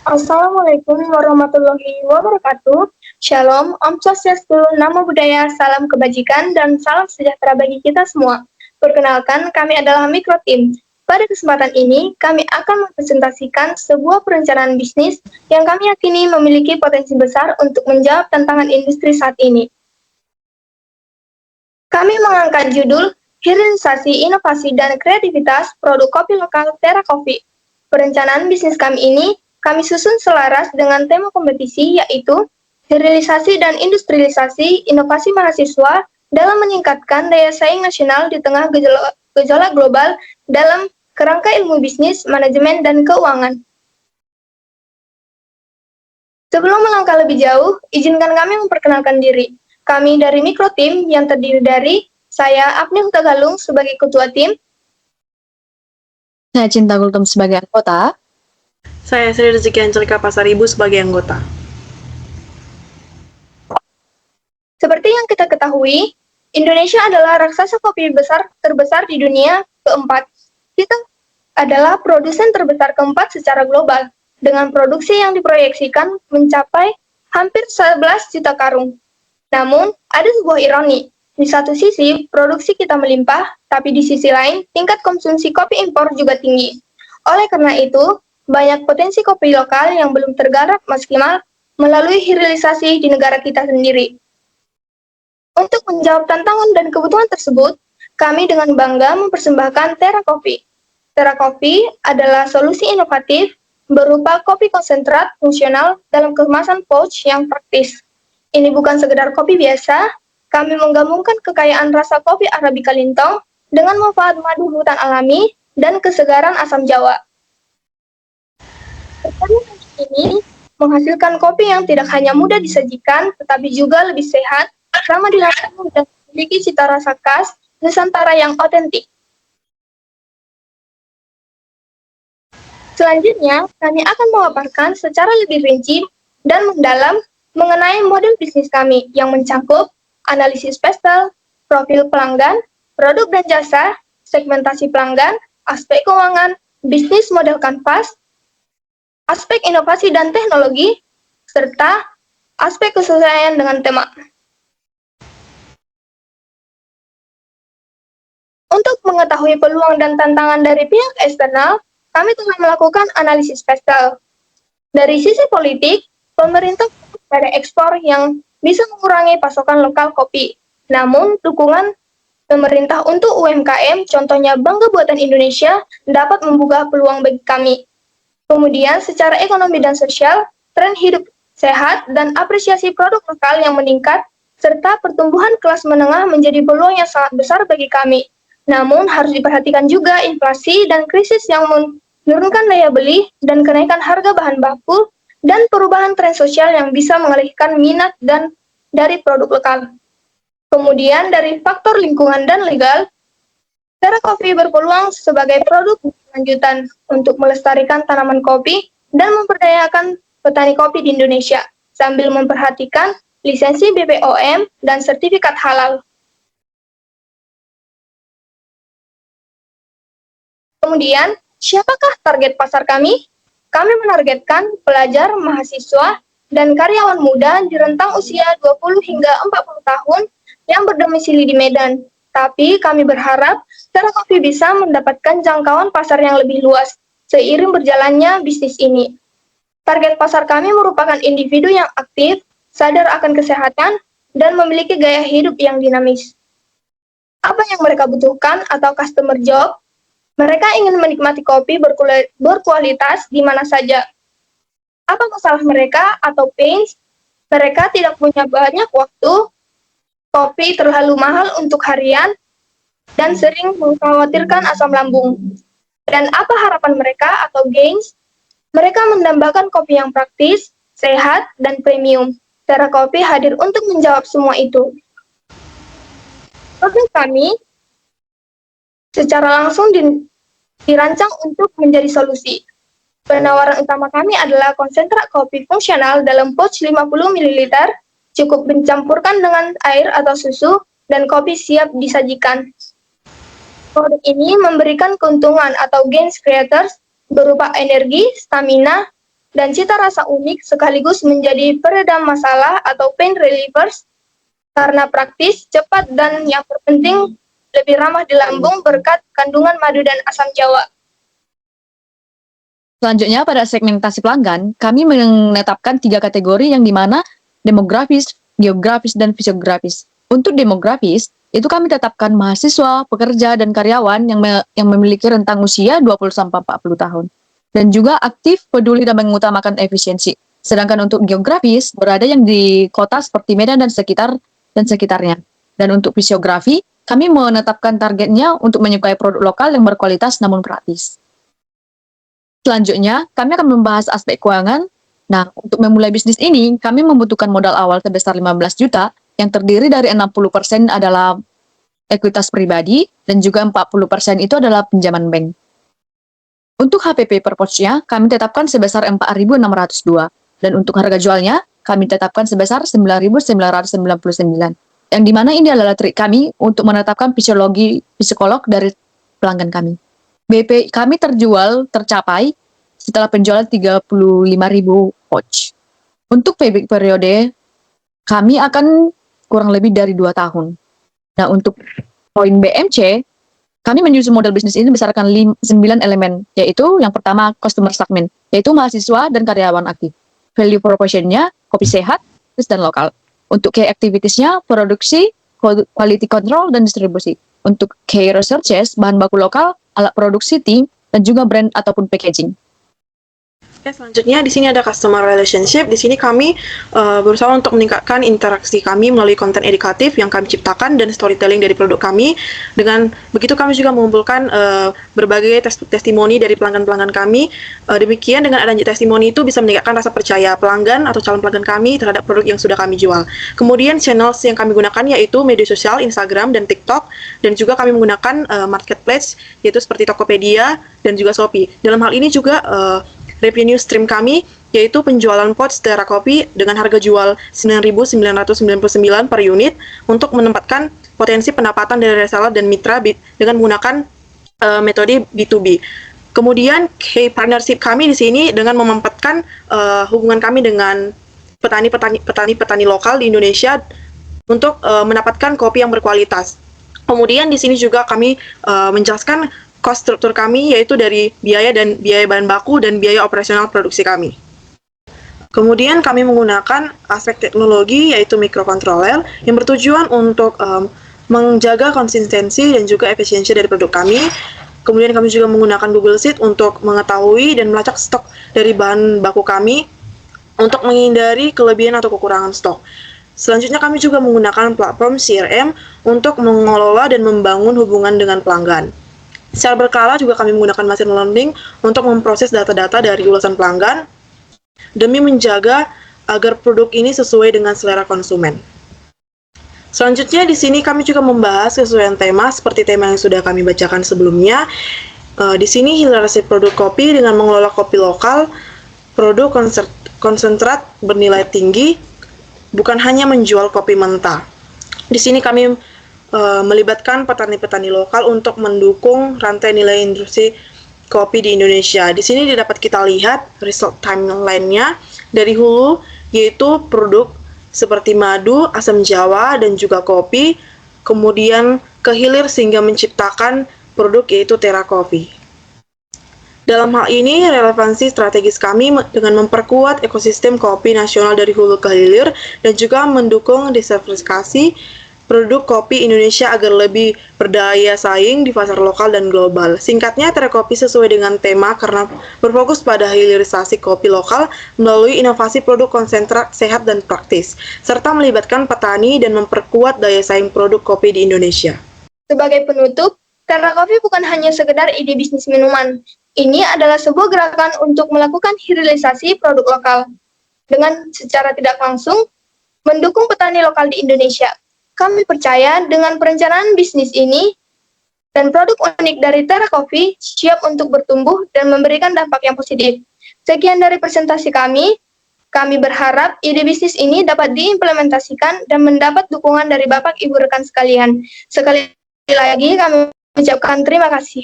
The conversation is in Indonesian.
Assalamualaikum warahmatullahi wabarakatuh. Shalom, Om Swastiastu, Namo Buddhaya, salam kebajikan, dan salam sejahtera bagi kita semua. Perkenalkan, kami adalah Mikrotim. Pada kesempatan ini, kami akan mempresentasikan sebuah perencanaan bisnis yang kami yakini memiliki potensi besar untuk menjawab tantangan industri saat ini. Kami mengangkat judul Hilirisasi Inovasi dan Kreativitas Produk Kopi Lokal Tera Coffee. Perencanaan bisnis kami ini kami susun selaras dengan tema kompetisi yaitu hilirisasi dan industrialisasi inovasi mahasiswa dalam meningkatkan daya saing nasional di tengah gejolak global dalam kerangka ilmu bisnis, manajemen, dan keuangan. Sebelum melangkah lebih jauh, izinkan kami memperkenalkan diri. Kami dari Mikrotim yang terdiri dari saya, Apni Hutagalung, sebagai ketua tim. Saya Cinta Gultom sebagai anggota. Saya Sri Rezeki Ancelika Pasar Ibu sebagai anggota. Seperti yang kita ketahui, Indonesia adalah raksasa kopi terbesar di dunia keempat. Kita adalah produsen terbesar keempat secara global, dengan produksi yang diproyeksikan mencapai hampir 11 juta karung. Namun, ada sebuah ironi. Di satu sisi, produksi kita melimpah, tapi di sisi lain, tingkat konsumsi kopi impor juga tinggi. Oleh karena itu, banyak potensi kopi lokal yang belum tergarap maksimal melalui hilirisasi di negara kita sendiri. Untuk menjawab tantangan dan kebutuhan tersebut, kami dengan bangga mempersembahkan Tera Coffee. Tera Coffee adalah solusi inovatif berupa kopi konsentrat fungsional dalam kemasan pouch yang praktis. Ini bukan sekedar kopi biasa, kami menggabungkan kekayaan rasa kopi Arabica Lintong dengan manfaat madu hutan alami dan kesegaran asam Jawa. Ini menghasilkan kopi yang tidak hanya mudah disajikan, tetapi juga lebih sehat, ramah di lambung, dan memiliki cita rasa khas Nusantara yang otentik. Selanjutnya, kami akan memaparkan secara lebih rinci dan mendalam mengenai model bisnis kami yang mencakup analisis pastel, profil pelanggan, produk dan jasa, segmentasi pelanggan, aspek keuangan, bisnis model kanvas, aspek inovasi dan teknologi, serta aspek kesesuaian dengan tema. Untuk mengetahui peluang dan tantangan dari pihak eksternal, kami telah melakukan analisis pastel. Dari sisi politik, pemerintah pada ekspor yang bisa mengurangi pasokan lokal kopi. Namun, dukungan pemerintah untuk UMKM, contohnya Bangga Buatan Indonesia, dapat membuka peluang bagi kami. Kemudian, secara ekonomi dan sosial, tren hidup sehat dan apresiasi produk lokal yang meningkat, serta pertumbuhan kelas menengah menjadi peluang yang sangat besar bagi kami. Namun, harus diperhatikan juga inflasi dan krisis yang menurunkan daya beli dan kenaikan harga bahan baku dan perubahan tren sosial yang bisa mengalihkan minat dari produk lokal. Kemudian dari faktor lingkungan dan legal, Tera Coffee berpeluang sebagai produk lanjutan untuk melestarikan tanaman kopi dan memperdayakan petani kopi di Indonesia, sambil memperhatikan lisensi BPOM dan sertifikat halal. Kemudian, siapakah target pasar kami? Kami menargetkan pelajar, mahasiswa, dan karyawan muda di rentang usia 20 hingga 40 tahun yang berdomisili di Medan. Tapi kami berharap Tera Coffee bisa mendapatkan jangkauan pasar yang lebih luas seiring berjalannya bisnis ini. Target pasar kami merupakan individu yang aktif, sadar akan kesehatan, dan memiliki gaya hidup yang dinamis. Apa yang mereka butuhkan atau customer job? Mereka ingin menikmati kopi berkualitas di mana saja. Apa masalah mereka atau pains? Mereka tidak punya banyak waktu, kopi terlalu mahal untuk harian, dan sering mengkhawatirkan asam lambung. Dan apa harapan mereka atau gains? Mereka mendambakan kopi yang praktis, sehat, dan premium. Tera Coffee hadir untuk menjawab semua itu. Produk kami secara langsung dirancang untuk menjadi solusi. Penawaran utama kami adalah konsentrat kopi fungsional dalam pouch 50 ml, cukup dicampurkan dengan air atau susu, dan kopi siap disajikan. Produk ini memberikan keuntungan atau gains creators berupa energi, stamina, dan cita rasa unik sekaligus menjadi peredam masalah atau pain relievers karena praktis, cepat, dan yang terpenting lebih ramah di lambung berkat kandungan madu dan asam jawa. Selanjutnya, pada segmentasi pelanggan, kami menetapkan 3 kategori yang dimana demografis, geografis, dan fisiografis. Untuk demografis, itu kami tetapkan mahasiswa, pekerja, dan karyawan yang memiliki rentang usia 20-40 tahun. Dan juga aktif, peduli, dan mengutamakan efisiensi. Sedangkan untuk geografis, berada yang di kota seperti Medan dan sekitarnya. Dan untuk fisiografi, kami menetapkan targetnya untuk menyukai produk lokal yang berkualitas namun praktis. Selanjutnya, kami akan membahas aspek keuangan. Nah, untuk memulai bisnis ini, kami membutuhkan modal awal sebesar 15 juta, yang terdiri dari 60% adalah ekuitas pribadi, dan juga 40% itu adalah pinjaman bank. Untuk HPP per pouch-nya, kami tetapkan sebesar 4.602, dan untuk harga jualnya, kami tetapkan sebesar 9.999, yang dimana ini adalah trik kami untuk menetapkan psikolog dari pelanggan kami. BP kami tercapai setelah penjualan 35.000 pouch. Untuk payback periode, kami akan kurang lebih dari 2 tahun. Nah, untuk poin BMC, kami menyusun model bisnis ini berdasarkan 9 elemen, yaitu yang pertama customer segment, yaitu mahasiswa dan karyawan aktif. Value proposition-nya, kopi sehat, dan lokal. Untuk key activities-nya, produksi, quality control, dan distribusi. Untuk key researches, bahan baku lokal, alat produksi tim, dan juga brand ataupun packaging. Oke, selanjutnya di sini ada customer relationship. Di sini kami berusaha untuk meningkatkan interaksi kami melalui konten edukatif yang kami ciptakan dan storytelling dari produk kami. Dengan begitu kami juga mengumpulkan berbagai testimoni dari pelanggan-pelanggan kami. Demikian dengan adanya testimoni itu bisa meningkatkan rasa percaya pelanggan atau calon pelanggan kami terhadap produk yang sudah kami jual. Kemudian channels yang kami gunakan yaitu media sosial, Instagram dan TikTok, dan juga kami menggunakan marketplace yaitu seperti Tokopedia dan juga Shopee. Dalam hal ini juga revenue stream kami yaitu penjualan pouch Terra Coffee dengan harga jual 9.999 per unit untuk menempatkan potensi pendapatan dari reseller dan mitra dengan menggunakan metode B2B. Kemudian key partnership kami di sini dengan memempatkan hubungan kami dengan petani lokal di Indonesia untuk mendapatkan kopi yang berkualitas. Kemudian di sini juga kami menjelaskan cost struktur kami yaitu dari biaya bahan baku dan biaya operasional produksi kami. Kemudian kami menggunakan aspek teknologi yaitu microcontroller yang bertujuan untuk menjaga konsistensi dan juga efisiensi dari produk kami. Kemudian kami juga menggunakan Google Sheet untuk mengetahui dan melacak stok dari bahan baku kami untuk menghindari kelebihan atau kekurangan stok. Selanjutnya kami juga menggunakan platform CRM untuk mengelola dan membangun hubungan dengan pelanggan. Secara berkala juga kami menggunakan machine learning untuk memproses data-data dari ulasan pelanggan demi menjaga agar produk ini sesuai dengan selera konsumen. Selanjutnya di sini kami juga membahas kesesuaian tema seperti tema yang sudah kami bacakan sebelumnya. Di sini hilarasi produk kopi dengan mengelola kopi lokal, produk konsentrat bernilai tinggi, bukan hanya menjual kopi mentah. Di sini kami melibatkan petani-petani lokal untuk mendukung rantai nilai industri kopi di Indonesia. Di sini dapat kita lihat result timeline-nya dari hulu, yaitu produk seperti madu, asam jawa, dan juga kopi, kemudian ke hilir sehingga menciptakan produk yaitu Terra Coffee. Dalam hal ini, relevansi strategis kami dengan memperkuat ekosistem kopi nasional dari hulu ke hilir dan juga mendukung diversifikasi produk kopi Indonesia agar lebih berdaya saing di pasar lokal dan global. Singkatnya, Terra Coffee sesuai dengan tema karena berfokus pada hilirisasi kopi lokal melalui inovasi produk konsentrat sehat dan praktis, serta melibatkan petani dan memperkuat daya saing produk kopi di Indonesia. Sebagai penutup, Terra Coffee bukan hanya sekedar ide bisnis minuman. Ini adalah sebuah gerakan untuk melakukan hilirisasi produk lokal dengan secara tidak langsung mendukung petani lokal di Indonesia. Kami percaya dengan perencanaan bisnis ini dan produk unik dari Terra Coffee siap untuk bertumbuh dan memberikan dampak yang positif. Sekian dari presentasi kami. Kami berharap ide bisnis ini dapat diimplementasikan dan mendapat dukungan dari Bapak Ibu rekan sekalian. Sekali lagi kami mengucapkan terima kasih.